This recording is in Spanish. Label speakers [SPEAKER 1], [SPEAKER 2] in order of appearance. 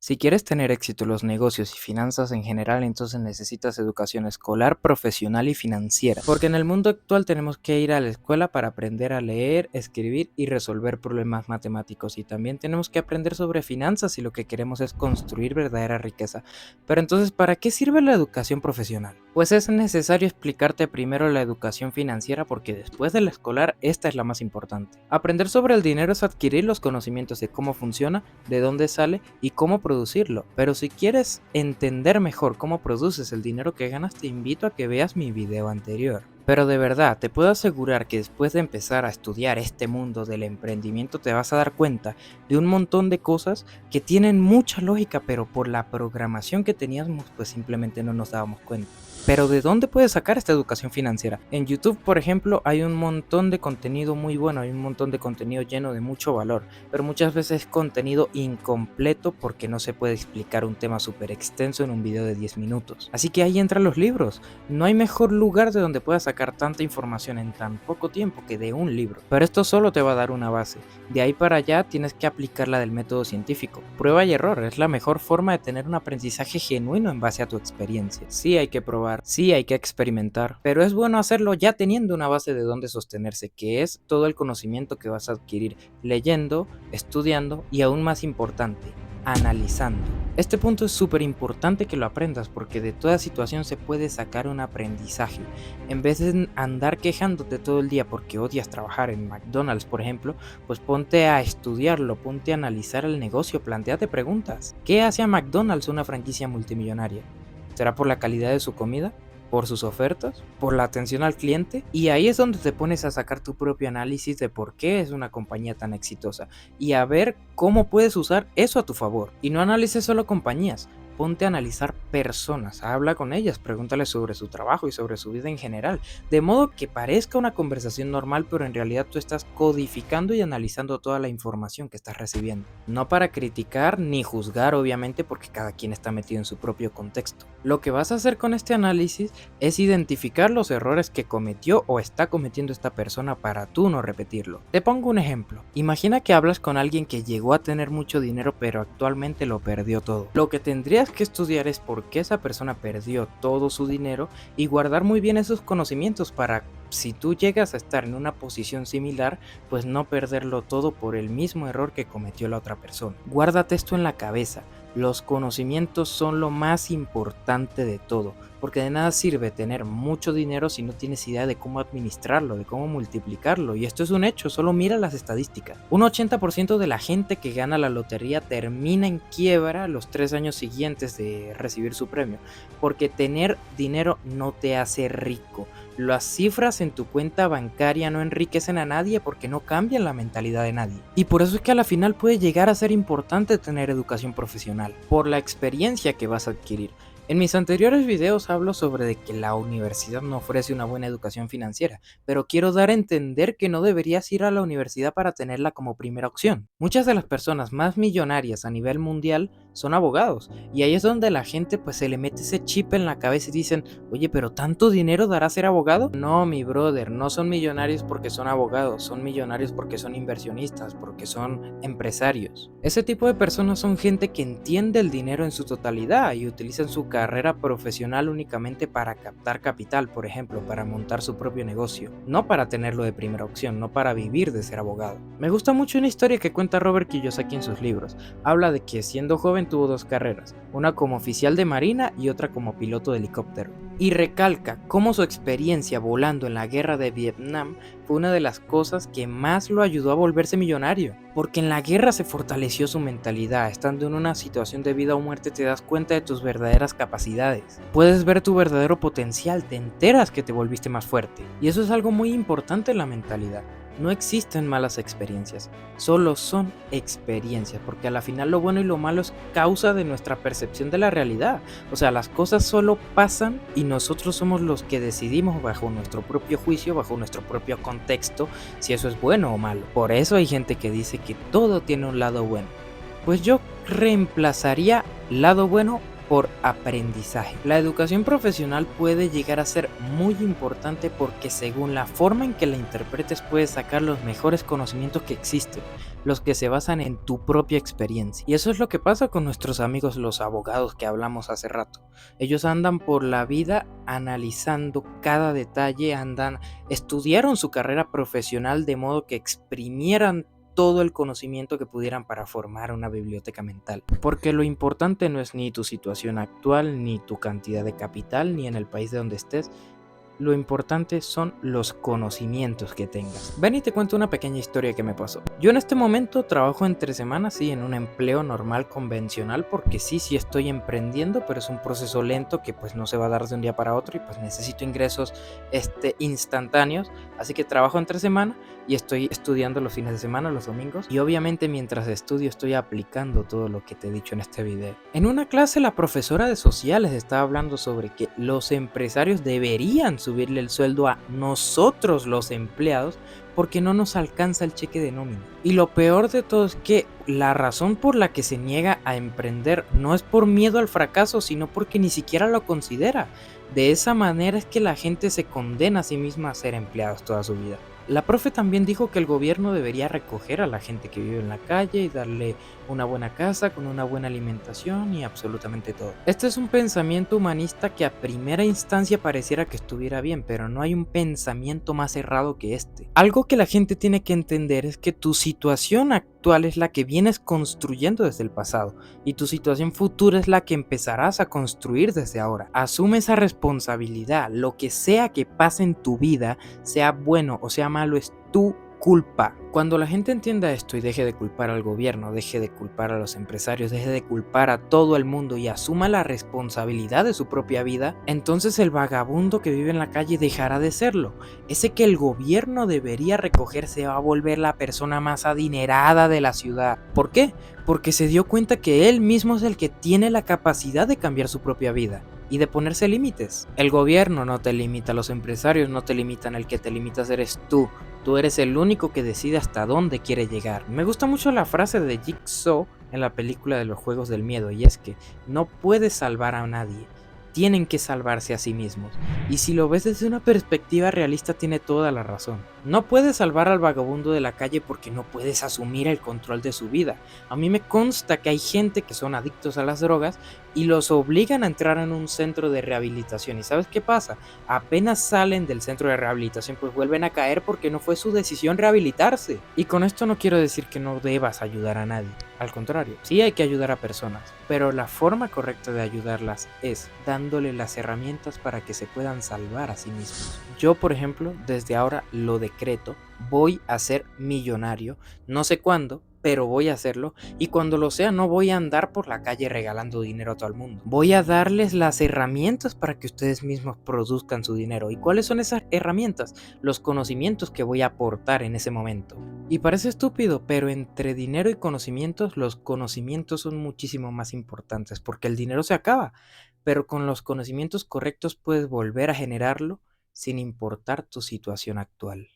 [SPEAKER 1] Si quieres tener éxito en los negocios y finanzas en general, entonces necesitas educación escolar, profesional y financiera. Porque en el mundo actual tenemos que ir a la escuela para aprender a leer, escribir y resolver problemas matemáticos. Y también tenemos que aprender sobre finanzas si lo que queremos es construir verdadera riqueza. Pero entonces, ¿para qué sirve la educación profesional? Pues es necesario explicarte primero la educación financiera porque después de la escolar, esta es la más importante. Aprender sobre el dinero es adquirir los conocimientos de cómo funciona, de dónde sale y cómo producirlo. Pero si quieres entender mejor cómo produces el dinero que ganas, te invito a que veas mi video anterior. Pero de verdad, te puedo asegurar que después de empezar a estudiar este mundo del emprendimiento te vas a dar cuenta de un montón de cosas que tienen mucha lógica, pero por la programación que teníamos pues simplemente no nos dábamos cuenta. Pero ¿de dónde puedes sacar esta educación financiera? En YouTube, por ejemplo, hay un montón de contenido muy bueno, hay un montón de contenido lleno de mucho valor, pero muchas veces es contenido incompleto porque no se puede explicar un tema súper extenso en un video de 10 minutos. Así que ahí entran los libros. No hay mejor lugar de donde puedas sacar tanta información en tan poco tiempo que de un libro. Pero esto solo te va a dar una base. De ahí para allá tienes que aplicar la del método científico. Prueba y error es la mejor forma de tener un aprendizaje genuino en base a tu experiencia. Sí hay que probar, sí hay que experimentar, pero es bueno hacerlo ya teniendo una base de donde sostenerse, que es todo el conocimiento que vas a adquirir leyendo, estudiando y aún más importante, analizando. Este punto es súper importante que lo aprendas porque de toda situación se puede sacar un aprendizaje. En vez de andar quejándote todo el día porque odias trabajar en McDonald's, por ejemplo, pues ponte a estudiarlo, ponte a analizar el negocio, plantéate preguntas. ¿Qué hace a McDonald's una franquicia multimillonaria? ¿Será por la calidad de su comida? ¿Por sus ofertas? ¿Por la atención al cliente? Y ahí es donde te pones a sacar tu propio análisis de por qué es una compañía tan exitosa y a ver cómo puedes usar eso a tu favor. Y no analices solo compañías, ponte a analizar personas, habla con ellas, pregúntales sobre su trabajo y sobre su vida en general, de modo que parezca una conversación normal, pero en realidad tú estás codificando y analizando toda la información que estás recibiendo. No para criticar ni juzgar, obviamente, porque cada quien está metido en su propio contexto. Lo que vas a hacer con este análisis es identificar los errores que cometió o está cometiendo esta persona para tú no repetirlo. Te pongo un ejemplo. Imagina que hablas con alguien que llegó a tener mucho dinero pero actualmente lo perdió todo. Lo que tendrías que estudiar es por qué esa persona perdió todo su dinero y guardar muy bien esos conocimientos para, si tú llegas a estar en una posición similar, pues no perderlo todo por el mismo error que cometió la otra persona. Guárdate esto en la cabeza. Los conocimientos son lo más importante de todo, porque de nada sirve tener mucho dinero si no tienes idea de cómo administrarlo, de cómo multiplicarlo, y esto es un hecho, solo mira las estadísticas. Un 80% de la gente que gana la lotería termina en quiebra los 3 años siguientes de recibir su premio, porque tener dinero no te hace rico. Las cifras en tu cuenta bancaria no enriquecen a nadie porque no cambian la mentalidad de nadie. Y por eso es que a la final puede llegar a ser importante tener educación profesional, por la experiencia que vas a adquirir. En mis anteriores videos hablo sobre de que la universidad no ofrece una buena educación financiera, pero quiero dar a entender que no deberías ir a la universidad para tenerla como primera opción. Muchas de las personas más millonarias a nivel mundial son abogados, y ahí es donde la gente pues se le mete ese chip en la cabeza y dicen, oye, pero ¿tanto dinero dará ser abogado? No, mi brother, no son millonarios porque son abogados, son millonarios porque son inversionistas, porque son empresarios. Ese tipo de personas son gente que entiende el dinero en su totalidad y utilizan su carrera profesional únicamente para captar capital, por ejemplo, para montar su propio negocio, no para tenerlo de primera opción, no para vivir de ser abogado. Me gusta mucho una historia que cuenta Robert Kiyosaki en sus libros. Habla de que siendo joven tuvo 2 carreras, una como oficial de marina y otra como piloto de helicóptero. Y recalca cómo su experiencia volando en la guerra de Vietnam fue una de las cosas que más lo ayudó a volverse millonario, porque en la guerra se fortaleció su mentalidad. Estando en una situación de vida o muerte te das cuenta de tus verdaderas capacidades, puedes ver tu verdadero potencial, te enteras que te volviste más fuerte, y eso es algo muy importante en la mentalidad. No existen malas experiencias, solo son experiencias, porque a la final lo bueno y lo malo es causa de nuestra percepción de la realidad. O sea, las cosas solo pasan y nosotros somos los que decidimos bajo nuestro propio juicio, bajo nuestro propio contexto, si eso es bueno o malo. Por eso hay gente que dice que todo tiene un lado bueno. Pues yo reemplazaría lado bueno por aprendizaje. La educación profesional puede llegar a ser muy importante porque según la forma en que la interpretes puedes sacar los mejores conocimientos que existen, los que se basan en tu propia experiencia. Y eso es lo que pasa con nuestros amigos los abogados que hablamos hace rato. Ellos andan por la vida analizando cada detalle, estudiaron su carrera profesional de modo que exprimieran todo el conocimiento que pudieran para formar una biblioteca mental. Porque lo importante no es ni tu situación actual, ni tu cantidad de capital, ni en el país de donde estés. Lo importante son los conocimientos que tengas. Ven y te cuento una pequeña historia que me pasó. Yo en este momento trabajo entre semanas, sí, en un empleo normal convencional, porque sí estoy emprendiendo, pero es un proceso lento que pues no se va a dar de un día para otro y pues necesito ingresos instantáneos. Así que trabajo entre semana y estoy estudiando los fines de semana, los domingos. Y obviamente mientras estudio estoy aplicando todo lo que te he dicho en este video. En una clase la profesora de sociales estaba hablando sobre que los empresarios deberían subirle el sueldo a nosotros los empleados porque no nos alcanza el cheque de nómina. Y lo peor de todo es que la razón por la que se niega a emprender no es por miedo al fracaso, sino porque ni siquiera lo considera. De esa manera es que la gente se condena a sí misma a ser empleados toda su vida. La profe también dijo que el gobierno debería recoger a la gente que vive en la calle y darle una buena casa con una buena alimentación y absolutamente todo. Este es un pensamiento humanista que a primera instancia pareciera que estuviera bien, pero no hay un pensamiento más errado que este. Algo que la gente tiene que entender es que tu situación actual es la que vienes construyendo desde el pasado y tu situación futura es la que empezarás a construir desde ahora. Asume esa responsabilidad. Lo que sea que pase en tu vida, sea bueno o sea malo, es tu culpa. Cuando la gente entienda esto y deje de culpar al gobierno, deje de culpar a los empresarios, deje de culpar a todo el mundo y asuma la responsabilidad de su propia vida, entonces el vagabundo que vive en la calle dejará de serlo. Ese que el gobierno debería recoger se va a volver la persona más adinerada de la ciudad. ¿Por qué? Porque se dio cuenta que él mismo es el que tiene la capacidad de cambiar su propia vida y de ponerse límites. El gobierno no te limita, los empresarios no te limitan, el que te limitas eres tú. Tú eres el único que decide hasta dónde quiere llegar. Me gusta mucho la frase de Jigsaw en la película de los Juegos del Miedo, y es que no puedes salvar a nadie, tienen que salvarse a sí mismos. Y si lo ves desde una perspectiva realista, tiene toda la razón. No puedes salvar al vagabundo de la calle porque no puedes asumir el control de su vida. A mí me consta que hay gente que son adictos a las drogas y los obligan a entrar en un centro de rehabilitación. ¿Y sabes qué pasa? Apenas salen del centro de rehabilitación, pues vuelven a caer porque no fue su decisión rehabilitarse. Y con esto no quiero decir que no debas ayudar a nadie. Al contrario, sí hay que ayudar a personas, pero la forma correcta de ayudarlas es dándole las herramientas para que se puedan salvar a sí mismos. Yo, por ejemplo, desde ahora lo decreto, voy a ser millonario, no sé cuándo, pero voy a hacerlo, y cuando lo sea no voy a andar por la calle regalando dinero a todo el mundo. Voy a darles las herramientas para que ustedes mismos produzcan su dinero. ¿Y cuáles son esas herramientas? Los conocimientos que voy a aportar en ese momento. Y parece estúpido, pero entre dinero y conocimientos, los conocimientos son muchísimo más importantes porque el dinero se acaba, pero con los conocimientos correctos puedes volver a generarlo sin importar tu situación actual.